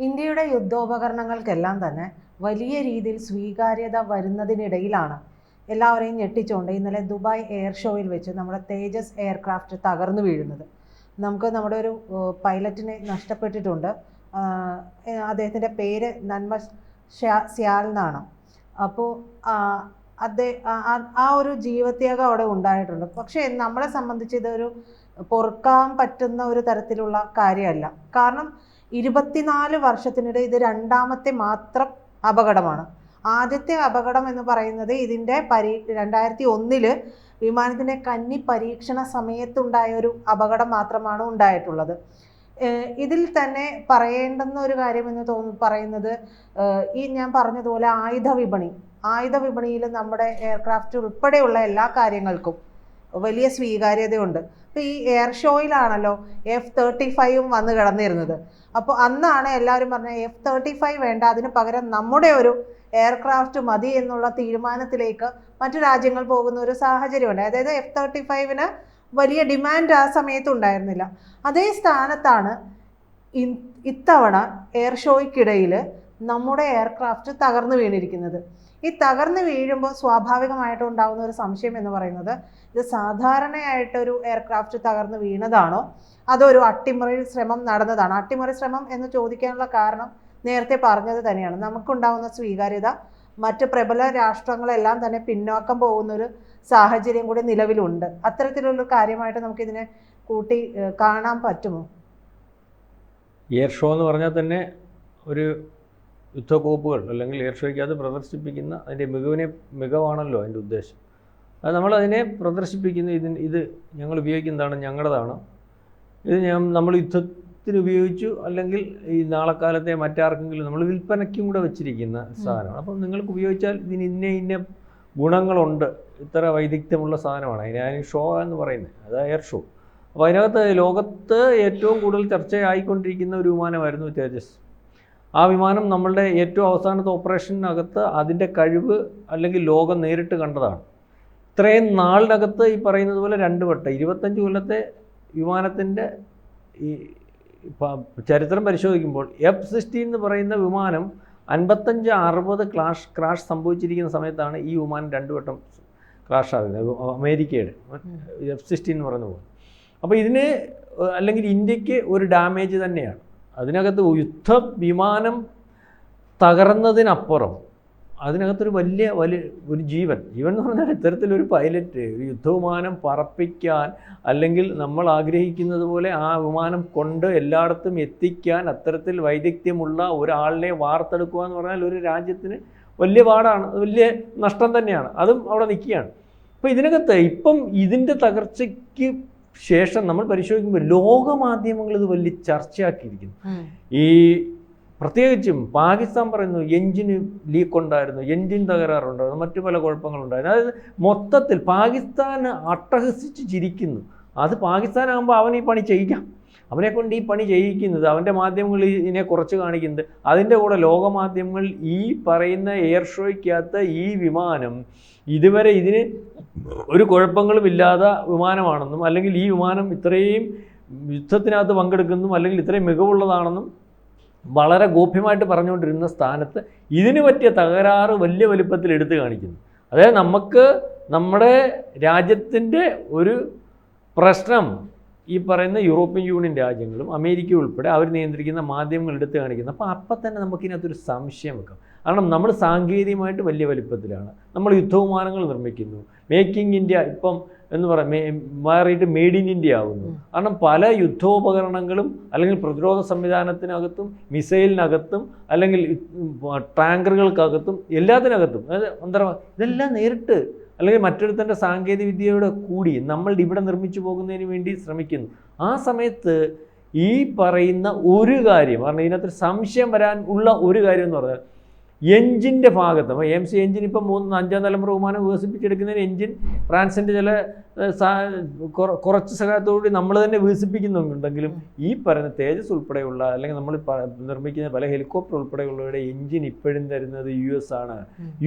ഇന്ത്യയുടെ യുദ്ധോപകരണങ്ങൾക്കെല്ലാം തന്നെ വലിയ രീതിയിൽ സ്വീകാര്യത വരുന്നതിനിടയിലാണ് എല്ലാവരെയും ഞെട്ടിച്ചുകൊണ്ട് ഇന്നലെ ദുബായ് എയർ ഷോയിൽ വെച്ച് നമ്മുടെ തേജസ് എയർക്രാഫ്റ്റ് തകർന്നു വീഴുന്നത്. നമുക്ക് നമ്മുടെ ഒരു പൈലറ്റിനെ നഷ്ടപ്പെട്ടിട്ടുണ്ട്. അദ്ദേഹത്തിൻ്റെ പേര് നന്മ സ്യാൽ എന്നാണ്. അപ്പോൾ ആ ഒരു ജീവത്യാഗം അവിടെ ഉണ്ടായിട്ടുണ്ട്. പക്ഷേ നമ്മളെ സംബന്ധിച്ച് ഇതൊരു പൊറുക്കാൻ പറ്റുന്ന ഒരു തരത്തിലുള്ള കാര്യമല്ല. കാരണം 24 വർഷത്തിനിടെ ഇത് രണ്ടാമത്തെ മാത്രം അപകടമാണ്. ആദ്യത്തെ അപകടം എന്ന് പറയുന്നത് ഇതിൻ്റെ 2001 വിമാനത്തിൻ്റെ കന്നി പരീക്ഷണ സമയത്തുണ്ടായ ഒരു അപകടം മാത്രമാണ് ഉണ്ടായിട്ടുള്ളത്. ഇതിൽ തന്നെ പറയേണ്ടുന്ന ഒരു കാര്യമെന്ന് പറയുന്നത് ഈ ഞാൻ പറഞ്ഞതുപോലെ ആയുധ വിപണിയിൽ നമ്മുടെ എയർക്രാഫ്റ്റ് ഉൾപ്പെടെയുള്ള എല്ലാ കാര്യങ്ങൾക്കും വലിയ സ്വീകാര്യതയുണ്ട്. അപ്പോൾ ഈ എയർ ഷോയിലാണല്ലോ F-35 വന്ന് കിടന്നിരുന്നത്. അപ്പോൾ അന്നാണ് എല്ലാവരും പറഞ്ഞത് F-35 വേണ്ട, അതിന് പകരം നമ്മുടെ ഒരു എയർക്രാഫ്റ്റ് മതി എന്നുള്ള തീരുമാനത്തിലേക്ക് മറ്റു രാജ്യങ്ങൾ പോകുന്ന ഒരു സാഹചര്യമുണ്ട്. അതായത് F-35 വലിയ ഡിമാൻഡ് ആ സമയത്ത് ഉണ്ടായിരുന്നില്ല. അതേ സ്ഥാനത്താണ് ഇത്തവണ എയർ ഷോയ്ക്കിടയിൽ നമ്മുടെ എയർക്രാഫ്റ്റ് തകർന്നു വീണിരിക്കുന്നത്. ഈ തകർന്നു വീഴുമ്പോൾ സ്വാഭാവികമായിട്ടും ഉണ്ടാകുന്ന ഒരു സംശയം എന്ന് പറയുന്നത്, ഇത് സാധാരണയായിട്ടൊരു എയർക്രാഫ്റ്റ് തകർന്നു വീണതാണോ അതോ ഒരു അട്ടിമറി ശ്രമം നടന്നതാണോ? അട്ടിമറി ശ്രമം എന്ന് ചോദിക്കാനുള്ള കാരണം നേരത്തെ പറഞ്ഞത് തന്നെയാണ്. നമുക്കുണ്ടാകുന്ന സ്വീകാര്യത മറ്റ് പ്രബല രാഷ്ട്രങ്ങളെല്ലാം തന്നെ പിന്നോക്കം പോകുന്നൊരു സാഹചര്യം കൂടി നിലവിലുണ്ട്. അത്തരത്തിലുള്ള കാര്യമായിട്ട് നമുക്കിതിനെ കൂട്ടി കാണാൻ പറ്റുമോ? എയർ ഷോ എന്ന് പറഞ്ഞാൽ തന്നെ ഒരു യുദ്ധക്കോപ്പുകൾ അല്ലെങ്കിൽ എയർ ഷോയ്ക്കകത്ത് പ്രദർശിപ്പിക്കുന്ന അതിൻ്റെ മികവാണല്ലോ അതിൻ്റെ ഉദ്ദേശം. അത് നമ്മളതിനെ പ്രദർശിപ്പിക്കുന്ന ഇത് ഞങ്ങൾ ഉപയോഗിക്കുന്നതാണ്, ഞങ്ങളുടേതാണ്, ഇത് നമ്മൾ യുദ്ധത്തിന് ഉപയോഗിച്ചു അല്ലെങ്കിൽ ഈ നാളെക്കാലത്തെ മറ്റാർക്കെങ്കിലും നമ്മൾ വിൽപ്പനയ്ക്കും കൂടെ വെച്ചിരിക്കുന്ന സാധനമാണ്. അപ്പം നിങ്ങൾക്ക് ഉപയോഗിച്ചാൽ ഇതിന് ഇന്ന ഗുണങ്ങളുണ്ട്, ഇത്ര വൈദഗ്ധ്യമുള്ള സാധനമാണ് അതിന് ഷോ എന്ന് പറയുന്നത്, അത് എയർ ഷോ. അപ്പോൾ അതിനകത്ത് ലോകത്ത് ഏറ്റവും കൂടുതൽ ചർച്ചയായിക്കൊണ്ടിരിക്കുന്ന ഒരു വിമാനമായിരുന്നു തേജസ്. ആ വിമാനം നമ്മളുടെ ഏറ്റവും അവസാനത്തെ ഓപ്പറേഷനകത്ത് അതിൻ്റെ കഴിവ് അല്ലെങ്കിൽ ലോകം നേരിട്ട് കണ്ടതാണ്. ഇത്രയും നാളിനകത്ത് ഈ പറയുന്നത് പോലെ 2 വട്ടം 25 കൊല്ലത്തെ വിമാനത്തിൻ്റെ ഈ ചരിത്രം പരിശോധിക്കുമ്പോൾ F-16 എന്ന് പറയുന്ന വിമാനം 55-60 ക്രാഷ് സംഭവിച്ചിരിക്കുന്ന സമയത്താണ് ഈ വിമാനം 2 വട്ടം ക്രാഷ് ആകുന്നത്, അമേരിക്കയുടെ F-16 എന്ന് പറയുന്ന പോലെ. അപ്പോൾ ഇതിന് അല്ലെങ്കിൽ ഇന്ത്യക്ക് ഒരു ഡാമേജ് തന്നെയാണ്. അതിനകത്ത് യുദ്ധ വിമാനം തകർന്നതിനപ്പുറം അതിനകത്തൊരു വലിയ ഒരു ജീവൻ എന്ന് പറഞ്ഞാൽ ഇത്തരത്തിലൊരു പൈലറ്റ് ഒരു യുദ്ധവിമാനം പറപ്പിക്കാൻ അല്ലെങ്കിൽ നമ്മൾ ആഗ്രഹിക്കുന്നത് പോലെ ആ വിമാനം കൊണ്ട് എല്ലായിടത്തും എത്തിക്കാൻ അത്തരത്തിൽ വൈദഗ്ധ്യമുള്ള ഒരാളിനെ വാർത്തെടുക്കുക എന്ന് പറഞ്ഞാൽ ഒരു രാജ്യത്തിന് വലിയ പാടാണ്, വലിയ നഷ്ടം തന്നെയാണ്. അതും അവിടെ നിൽക്കുകയാണ്. അപ്പോൾ ഇതിനകത്ത് ഇപ്പം ഇതിൻ്റെ തകർച്ചയ്ക്ക് ശേഷം നമ്മൾ പരിശോധിക്കുമ്പോൾ ലോകമാധ്യമങ്ങൾ ഇത് വലിയ ചർച്ചയാക്കിയിരിക്കുന്നു. ഈ പ്രത്യേകിച്ചും പാകിസ്ഥാൻ പറയുന്നു എൻജിന് ലീക്ക് ഉണ്ടായിരുന്നു, എൻജിൻ തകരാറുണ്ടായിരുന്നു, മറ്റു പല കുഴപ്പങ്ങളുണ്ടായിരുന്നു. അതായത് മൊത്തത്തിൽ പാകിസ്ഥാൻ അട്ടഹസിച്ച് ചിരിക്കുന്നു. അത് പാകിസ്ഥാനാകുമ്പോൾ അവൻ ഈ പണി ചെയ്യിക്കാം, അവനെ കൊണ്ട് ഈ പണി ചെയ്യിക്കുന്നത് അവൻ്റെ മാധ്യമങ്ങൾ ഇതിനെ കുറച്ച് കാണിക്കുന്നത്. അതിൻ്റെ കൂടെ ലോകമാധ്യമങ്ങൾ ഈ പറയുന്ന എയർ ഷോയ്ക്കകത്ത് ഈ വിമാനം ഇതുവരെ ഇതിന് ഒരു കുഴപ്പങ്ങളും ഇല്ലാത്ത വിമാനമാണെന്നും അല്ലെങ്കിൽ ഈ വിമാനം ഇത്രയും യുദ്ധത്തിനകത്ത് പങ്കെടുക്കുന്നതും അല്ലെങ്കിൽ ഇത്രയും മികവുള്ളതാണെന്നും വളരെ ഗോപ്യമായിട്ട് പറഞ്ഞുകൊണ്ടിരുന്ന സ്ഥാനത്ത് ഇതിന് പറ്റിയ തകരാറ് വലിയ വലിപ്പത്തിൽ എടുത്തു കാണിക്കുന്നു. അതായത് നമുക്ക് നമ്മുടെ രാജ്യത്തിൻ്റെ ഒരു പ്രശ്നം ഈ പറയുന്ന യൂറോപ്യൻ യൂണിയൻ രാജ്യങ്ങളും അമേരിക്ക ഉൾപ്പെടെ അവർ നിയന്ത്രിക്കുന്ന മാധ്യമങ്ങൾ എടുത്ത് കാണിക്കുന്നു. അപ്പോൾ തന്നെ നമുക്കിതിനകത്തൊരു സംശയം വെക്കാം. കാരണം നമ്മൾ സാങ്കേതികമായിട്ട് വലിയ വലിപ്പത്തിലാണ്, നമ്മൾ യുദ്ധവിമാനങ്ങൾ നിർമ്മിക്കുന്നു, മേക്കിംഗ് ഇന്ത്യ ഇപ്പം എന്ന് മാറിയിട്ട് മെയ്ഡ് ഇൻ ഇന്ത്യ ആകുന്നു. കാരണം പല യുദ്ധോപകരണങ്ങളും അല്ലെങ്കിൽ പ്രതിരോധ സംവിധാനത്തിനകത്തും മിസൈലിനകത്തും അല്ലെങ്കിൽ ടാങ്കറുകൾക്കകത്തും എല്ലാത്തിനകത്തും ഇതെല്ലാം നേരിട്ട് അല്ലെങ്കിൽ മറ്റൊരുത്തൻ്റെ സാങ്കേതിക വിദ്യയുടെ കൂടി നമ്മൾ ഇവിടെ നിർമ്മിച്ചു പോകുന്നതിന് വേണ്ടി ശ്രമിക്കുന്നു. ആ സമയത്ത് ഈ പറയുന്ന ഒരു കാര്യം കാരണം ഇതിനകത്ത് സംശയം വരാൻ ഉള്ള ഒരു കാര്യം എന്ന് പറഞ്ഞാൽ എൻജിൻ്റെ ഭാഗത്ത് AMC എൻജിൻ ഇപ്പം 5-ാം തലമുറ വിമാനം വികസിപ്പിച്ചെടുക്കുന്നതിന് എൻജിൻ ഫ്രാൻസിൻ്റെ ചില കുറച്ച് സഹായത്തോടുകൂടി നമ്മൾ തന്നെ വികസിപ്പിക്കുന്നുണ്ടെങ്കിലും ഈ പറയുന്ന തേജസ് ഉൾപ്പെടെയുള്ള അല്ലെങ്കിൽ നമ്മൾ നിർമ്മിക്കുന്ന പല ഹെലികോപ്റ്റർ ഉൾപ്പെടെയുള്ളവരുടെ എൻജിൻ ഇപ്പോഴും തരുന്നത് US ആണ്.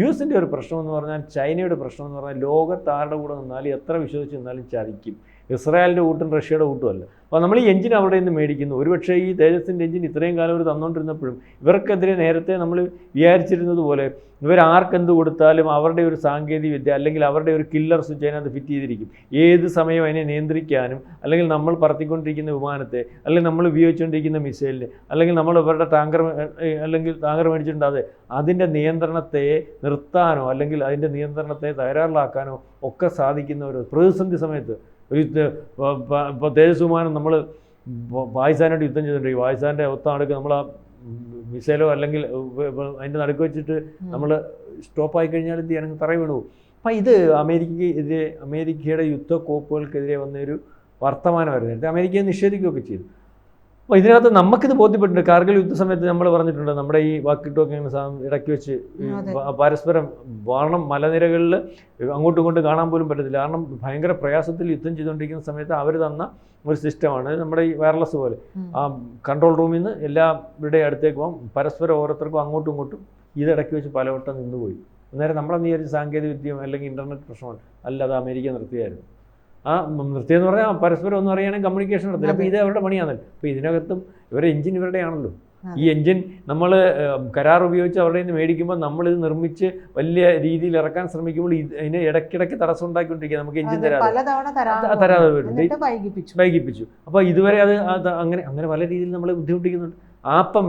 US ഒരു പ്രശ്നം എന്ന് പറഞ്ഞാൽ ചൈനയുടെ പ്രശ്നം എന്ന് പറഞ്ഞാൽ ലോകത്താരുടെ കൂടെ നിന്നാലും എത്ര വിശ്വസിച്ച് നിന്നാലും ചതിക്കും. ഇസ്രായേലിൻ്റെ കൂട്ടും റഷ്യയുടെ കൂട്ടുമല്ല. അപ്പോൾ നമ്മൾ ഈ എഞ്ചിൻ അവിടെ നിന്ന് മേടിക്കുന്നു. ഒരുപക്ഷേ ഈ തേജസിൻ്റെ എഞ്ചിൻ ഇത്രയും കാലം അവർ തന്നുകൊണ്ടിരുന്നപ്പോഴും ഇവർക്കെതിരെ നേരത്തെ നമ്മൾ വിചാരിച്ചിരുന്നത് പോലെ ഇവരാർക്കെന്ത് കൊടുത്താലും അവരുടെ ഒരു സാങ്കേതിക വിദ്യ അല്ലെങ്കിൽ അവരുടെ ഒരു കില്ലർ സ്വിച്ച് അതിനകത്ത് ഫിറ്റ് ചെയ്തിരിക്കും. ഏത് സമയവും അതിനെ നിയന്ത്രിക്കാനും അല്ലെങ്കിൽ നമ്മൾ പറത്തിക്കൊണ്ടിരിക്കുന്ന വിമാനത്തെ അല്ലെങ്കിൽ നമ്മൾ ഉപയോഗിച്ചുകൊണ്ടിരിക്കുന്ന മിസൈലിനെ അല്ലെങ്കിൽ നമ്മൾ ഇവരുടെ ടാങ്കർ മേടിച്ചിട്ടുണ്ടാതെ അതിൻ്റെ നിയന്ത്രണത്തെ നിർത്താനോ അല്ലെങ്കിൽ അതിൻ്റെ നിയന്ത്രണത്തെ തകരാറിലാക്കാനോ ഒക്കെ സാധിക്കുന്ന ഒരു പ്രതിസന്ധി സമയത്ത് ഒരു ഇപ്പോൾ തേജസ് വിമാനം നമ്മൾ പാകിസ്ഥാനായിട്ട് യുദ്ധം ചെയ്തിട്ടുണ്ടെങ്കിൽ പാകിസ്ഥാൻ്റെ ഒത്ത നമ്മൾ ആ മിസൈലോ അല്ലെങ്കിൽ അതിൻ്റെ നടുക്ക് വെച്ചിട്ട് നമ്മൾ സ്റ്റോപ്പായി കഴിഞ്ഞാൽ എന്ത് ചെയ്യാൻ തറ വീണു പോകും. അപ്പം ഇത് അമേരിക്കയുടെ യുദ്ധക്കോപ്പുകൾക്കെതിരെ വന്നൊരു വർത്തമാനമായിരുന്നു. നേരത്തെ അമേരിക്കയെ നിഷേധിക്കുകയൊക്കെ ചെയ്തു. അപ്പോൾ ഇതിനകത്ത് നമുക്കിത് ബോധ്യപ്പെട്ടിട്ടുണ്ട്. കാർഗിൽ യുദ്ധ സമയത്ത് നമ്മൾ പറഞ്ഞിട്ടുണ്ട് നമ്മുടെ ഈ വാക്കി ടോക്കിങ് ഇടയ്ക്ക് വെച്ച് പരസ്പരം മലനിരകളിൽ അങ്ങോട്ടും ഇങ്ങോട്ടും കാണാൻ പോലും പറ്റത്തില്ല. കാരണം ഭയങ്കര പ്രയാസത്തിൽ യുദ്ധം ചെയ്തുകൊണ്ടിരിക്കുന്ന സമയത്ത് അവർ തന്ന ഒരു സിസ്റ്റമാണ് നമ്മുടെ ഈ വയർലെസ് പോലെ. ആ കൺട്രോൾ റൂമിൽ നിന്ന് എല്ലാവരുടെയും അടുത്തേക്ക് പോകാം, പരസ്പരം ഓരോരുത്തർക്കും അങ്ങോട്ടും ഇങ്ങോട്ടും ഇതിടയ്ക്ക് വെച്ച് പലവട്ടം നിന്നുപോയി. അന്നേരം നമ്മളെന്ന് വിചാരിച്ച സാങ്കേതിക വിദ്യ അല്ലെങ്കിൽ ഇൻ്റർനെറ്റ് പ്രശ്നമാണ്. അല്ല, അത് അമേരിക്ക നിർത്തിയായിരുന്നു. ആ നിർത്തിയെന്ന് പറഞ്ഞാൽ പരസ്പരം ഒന്നും അറിയാനും കമ്മ്യൂണിക്കേഷൻ നടത്തില്ല. അപ്പോൾ ഇത് അവരുടെ പണിയാണല്ലോ. അപ്പോൾ ഇതിനകത്തും ഇവരുടെ എഞ്ചിൻ ഇവരുടെയാണല്ലോ. ഈ എഞ്ചിൻ നമ്മൾ കരാർ ഉപയോഗിച്ച് അവരുടെ നിന്ന് മേടിക്കുമ്പോൾ നമ്മളിത് നിർമ്മിച്ച് വലിയ രീതിയിൽ ഇറക്കാൻ ശ്രമിക്കുമ്പോൾ അതിന് ഇടയ്ക്കിടയ്ക്ക് തടസ്സം ഉണ്ടാക്കിക്കൊണ്ടിരിക്കുക. നമുക്ക് എഞ്ചിൻ തരാതെ വൈകിപ്പിച്ചു. അപ്പോൾ ഇതുവരെ അത് അങ്ങനെ പല രീതിയിൽ നമ്മളെ ബുദ്ധിമുട്ടിക്കുന്നുണ്ട്.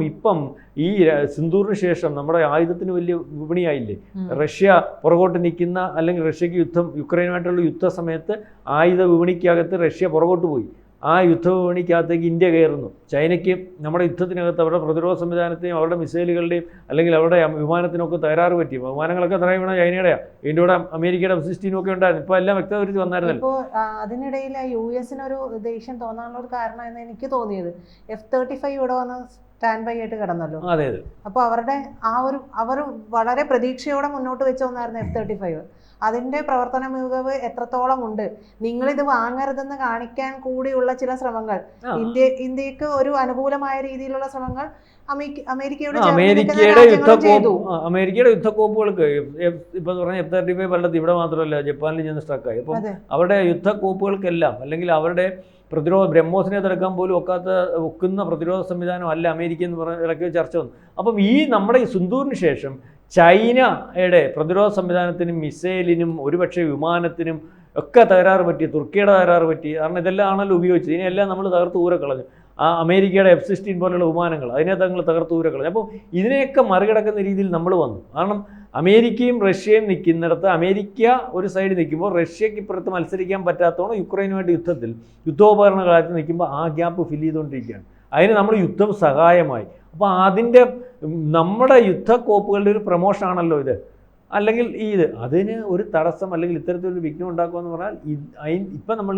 ഇപ്പം ഈ സിന്ദൂറിന് ശേഷം നമ്മുടെ ആയുധത്തിന് വലിയ വിപണിയായില്ലേ. റഷ്യ പുറകോട്ട് നിൽക്കുന്ന അല്ലെങ്കിൽ റഷ്യക്ക് യുക്രൈനുമായിട്ടുള്ള യുദ്ധ സമയത്ത് ആയുധ വിപണിക്കകത്ത് റഷ്യ പുറകോട്ട് പോയി. ആ യുദ്ധവിപണിക്കകത്തേക്ക് ഇന്ത്യ കയറുന്നു. ചൈനയ്ക്ക് നമ്മുടെ യുദ്ധത്തിനകത്ത് അവരുടെ പ്രതിരോധ സംവിധാനത്തെയും അവരുടെ മിസൈലുകളുടെയും അല്ലെങ്കിൽ അവരുടെ വിമാനത്തിനൊക്കെ തകരാറ് പറ്റി. വിമാനങ്ങളൊക്കെ തറയണ ചൈനയുടെയാണ്, ഇതിൻ്റെ കൂടെ അമേരിക്കയുടെ F-16 ഒക്കെ ഉണ്ടായിരുന്നു. ഇപ്പോൾ എല്ലാം വ്യക്തമായിട്ട് വന്നായിരുന്നല്ലോ. ഇപ്പോൾ അതിനിടയിൽ US-നൊരു ദേഷ്യം തോന്നാനുള്ള ഒരു കാരണം എന്ന് എനിക്ക് തോന്നിയത് F-35 ഇവിടെ വന്ന് സ്റ്റാൻഡ് ബൈ ആയിട്ട് കിടന്നല്ലോ. അതെ. അപ്പോൾ അവർ വളരെ പ്രതീക്ഷയോടെ മുന്നോട്ട് വെച്ച ഒന്നായിരുന്നു F-35. അതിൻ്റെ പ്രവർത്തന മികവ് എത്രത്തോളം ഉണ്ട്, നിങ്ങളിത് വാങ്ങരുതെന്ന് കാണിക്കാൻ കൂടിയുള്ള ചില ശ്രമങ്ങൾ, ഇന്ത്യക്ക് ഒരു അനുകൂലമായ രീതിയിലുള്ള ശ്രമങ്ങൾ അമേരിക്കയുടെ യുദ്ധക്കോപ്പുകൾക്ക് ഇപ്പൊ പറഞ്ഞ F-35 പലയിടത്ത് ഇവിടെ മാത്രമല്ല ജപ്പാനിൽ ചെന്ന് സ്ട്രക്കായി. അപ്പം അവരുടെ യുദ്ധക്കോപ്പുകൾക്കെല്ലാം അല്ലെങ്കിൽ അവരുടെ ബ്രഹ്മോസിനെ തടുക്കാൻ പോലും ഒക്കുന്ന പ്രതിരോധ സംവിധാനം അല്ല അമേരിക്ക എന്ന് പറഞ്ഞ ഇടയ്ക്ക് ചർച്ച വന്നു. അപ്പം നമ്മുടെ ഈ സിന്ദൂറിന് ശേഷം ചൈനയുടെ പ്രതിരോധ സംവിധാനത്തിനും മിസൈലിനും ഒരുപക്ഷെ വിമാനത്തിനും ഒക്കെ തകരാറ് പറ്റി, തുർക്കിയുടെ തകരാറ് പറ്റി. കാരണം ഇതെല്ലാം ആണല്ലോ ഉപയോഗിച്ചത്. ഇതിനെല്ലാം നമ്മൾ തകർത്ത് ഊരക്കളഞ്ഞു. ആ അമേരിക്കയുടെ F-16 പോലുള്ള വിമാനങ്ങൾ അതിനെ തങ്ങൾ തകർത്ത് ഊരക്കളഞ്ഞു. അപ്പോൾ ഇതിനെയൊക്കെ മറികടക്കുന്ന രീതിയിൽ നമ്മൾ വന്നു. കാരണം അമേരിക്കയും റഷ്യയും നിൽക്കുന്നിടത്ത് അമേരിക്ക ഒരു സൈഡ് നിൽക്കുമ്പോൾ റഷ്യക്ക് ഇപ്പുറത്ത് മത്സരിക്കാൻ പറ്റാത്തവണ്ണം യുക്രൈനുമായിട്ട് യുദ്ധോപകരണ കാലത്ത് നിൽക്കുമ്പോൾ ആ ഗ്യാപ്പ് ഫില്ല് ചെയ്തുകൊണ്ടിരിക്കുകയാണ്. അതിന് നമ്മൾ യുദ്ധം സഹായമായി. അപ്പോൾ നമ്മുടെ യുദ്ധക്കോപ്പുകളുടെ ഒരു പ്രൊമോഷനാണല്ലോ ഇത്. അല്ലെങ്കിൽ അതിന് ഒരു തടസ്സം അല്ലെങ്കിൽ ഇത്തരത്തിലൊരു വിഘ്നം ഉണ്ടാക്കുക എന്ന് പറഞ്ഞാൽ ഇപ്പം നമ്മൾ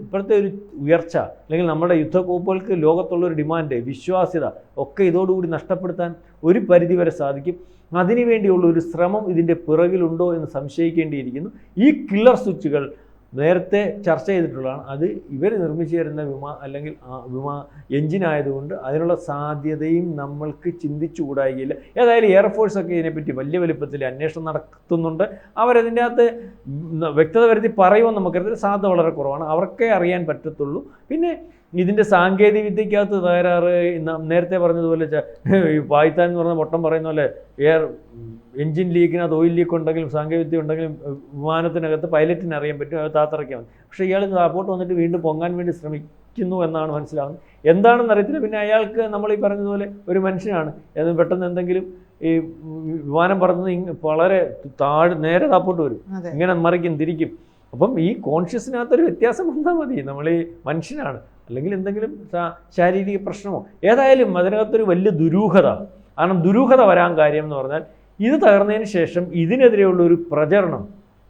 ഇപ്പോഴത്തെ ഒരു ഉയർച്ച അല്ലെങ്കിൽ നമ്മുടെ യുദ്ധക്കോപ്പുകൾക്ക് ലോകത്തുള്ളൊരു ഡിമാൻഡ്, വിശ്വാസ്യത ഒക്കെ ഇതോടുകൂടി നഷ്ടപ്പെടുത്താൻ ഒരു പരിധിവരെ സാധിക്കും. അതിനുവേണ്ടിയുള്ള ഒരു ശ്രമം ഇതിൻ്റെ പിറകിലുണ്ടോ എന്ന് സംശയിക്കേണ്ടിയിരിക്കുന്നു. ഈ കില്ലർ സ്വിച്ചുകൾ നേരത്തെ ചർച്ച ചെയ്തിട്ടുള്ളതാണ്. അത് ഇവർ നിർമ്മിച്ചു തരുന്ന അല്ലെങ്കിൽ എഞ്ചിനായതുകൊണ്ട് അതിനുള്ള സാധ്യതയും നമ്മൾക്ക് ചിന്തിച്ചുകൂടായില്ല. ഏതായാലും എയർഫോഴ്സൊക്കെ ഇതിനെപ്പറ്റി വലിയ വലുപ്പത്തിൽ അന്വേഷണം നടത്തുന്നുണ്ട്. അവരതിൻ്റെ അകത്ത് വ്യക്തത വരുത്തി പറയുമെന്ന് നമുക്കറിയാം. സാധ്യത വളരെ കുറവാണ്. അവർക്കേ അറിയാൻ പറ്റത്തുള്ളൂ. പിന്നെ ഇതിൻ്റെ സാങ്കേതിക വിദ്യക്കകത്ത് തകരാറ് നേരത്തെ പറഞ്ഞതുപോലെ പാകിസ്ഥാൻ എന്ന് പറഞ്ഞ പൊട്ടം പറയുന്ന പോലെ എഞ്ചിൻ ലീക്കിനകത്ത് ഓയിൽ ലീക്ക് ഉണ്ടെങ്കിലും സാങ്കേതികവിദ്യ ഉണ്ടെങ്കിലും വിമാനത്തിനകത്ത് പൈലറ്റിന് അറിയാൻ പറ്റും, അത് താത്തിറക്കാൻ പറ്റും. പക്ഷേ ഇയാൾ താപ്പോട്ട് വന്നിട്ട് വീണ്ടും പൊങ്ങാൻ വേണ്ടി ശ്രമിക്കുന്നു എന്നാണ് മനസ്സിലാവുന്നത്. എന്താണെന്ന് അറിയത്തില്ല. പിന്നെ അയാൾക്ക് നമ്മൾ ഈ പറഞ്ഞതുപോലെ ഒരു മനുഷ്യനാണ്. പെട്ടെന്ന് എന്തെങ്കിലും ഈ വിമാനം പറന്നത് വളരെ നേരെ താപ്പോട്ട് വരും, ഇങ്ങനെ മറിക്കും തിരിക്കും. അപ്പം ഈ കോൺഷ്യസിനകത്തൊരു വ്യത്യാസം വന്നാൽ മതി. നമ്മൾ ഈ മനുഷ്യനാണ് അല്ലെങ്കിൽ എന്തെങ്കിലും ശാരീരിക പ്രശ്നമോ ഏതായാലും അതിനകത്തൊരു വലിയ ദുരൂഹത. കാരണം ദുരൂഹത വരാൻ കാര്യം എന്ന് പറഞ്ഞാൽ ഇത് തകർന്നതിന് ശേഷം ഇതിനെതിരെയുള്ള ഒരു പ്രചരണം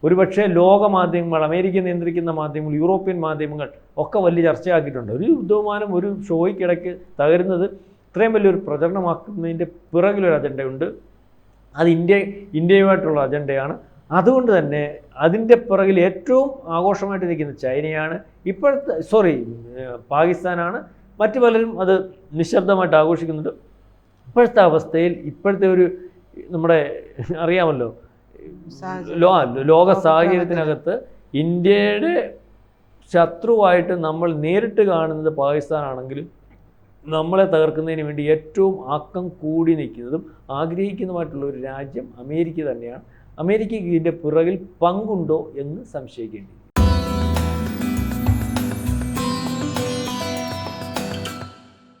ഒരുപക്ഷെ ലോകമാധ്യമങ്ങൾ, അമേരിക്ക നിയന്ത്രിക്കുന്ന മാധ്യമങ്ങൾ, യൂറോപ്യൻ മാധ്യമങ്ങൾ ഒക്കെ വലിയ ചർച്ചയാക്കിയിട്ടുണ്ട്. ഒരു യുദ്ധവിമാനം ഒരു ഷോയ്ക്കിടയ്ക്ക് തകരുന്നത് ഇത്രയും വലിയൊരു പ്രചരണമാക്കുന്നതിൻ്റെ പിറകിലൊരു അജണ്ടയുണ്ട്. അത് ഇന്ത്യയുമായിട്ടുള്ള അജണ്ടയാണ്. അതുകൊണ്ട് തന്നെ അതിൻ്റെ പിറകിൽ ഏറ്റവും ആഘോഷമായിട്ട് നിൽക്കുന്ന ചൈനയാണ്, പാകിസ്ഥാനാണ്. മറ്റു പലരും അത് നിശബ്ദമായിട്ട് ആഘോഷിക്കുന്നുണ്ട്. ഇപ്പോഴത്തെ അവസ്ഥയിൽ ഇപ്പോഴത്തെ ഒരു നമ്മുടെ അറിയാമല്ലോ ലോക സാഹചര്യത്തിനകത്ത് ഇന്ത്യയുടെ ശത്രുവായിട്ട് നമ്മൾ നേരിട്ട് കാണുന്നത് പാകിസ്ഥാനാണെങ്കിലും നമ്മളെ തകർക്കുന്നതിന് വേണ്ടി ഏറ്റവും ആക്കം കൂടി നിൽക്കുന്നതും ആഗ്രഹിക്കുന്നതുമായിട്ടുള്ള ഒരു രാജ്യം അമേരിക്ക തന്നെയാണ്. അമേരിക്കയ്ക്ക് ഇതിൻ്റെ പിറകിൽ പങ്കുണ്ടോ എന്ന് സംശയിക്കേണ്ടി.